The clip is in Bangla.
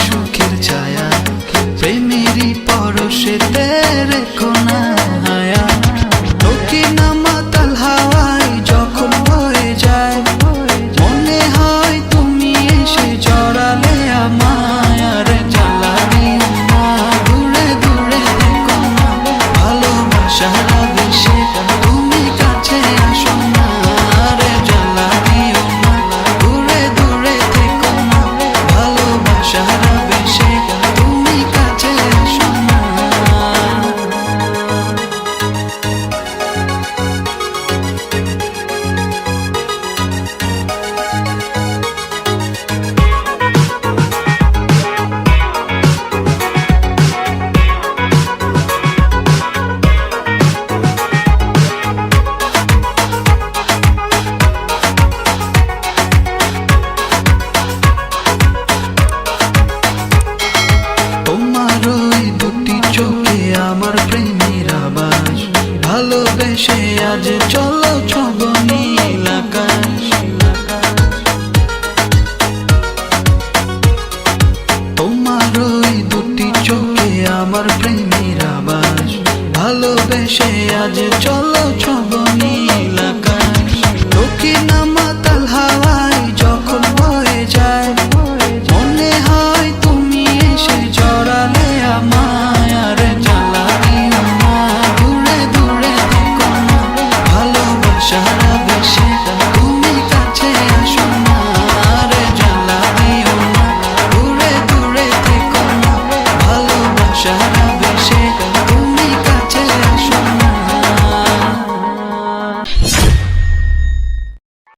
সুখের ছায়া, প্রেমেরই পরশেতে রেখো না হায়া। দক্ষিণা মাতাল হাওয়ায় যখন বয়ে যায়, মনে হয় তুমি এসে জড়ালে আমায়। আর জ্বালা দিও না, দূরে দূরে থেকো না, ভালোবাসার আবেশে তুমি কাছে আসো না। আর জ্বালা দিও না, দূরে দূরে থেকো না, ভালোবাসার আবেশে তুমি কাছে আসো না। তোমার ওই দুটি চোখে আমার প্রেমের আবাস, ভালোবেসে আজ চলো ছব নীল আকাশ। তোমার ওই দুটি চোখে আমার প্রেমের আবাস, ভালোবেসে আজ চলো ছব নীল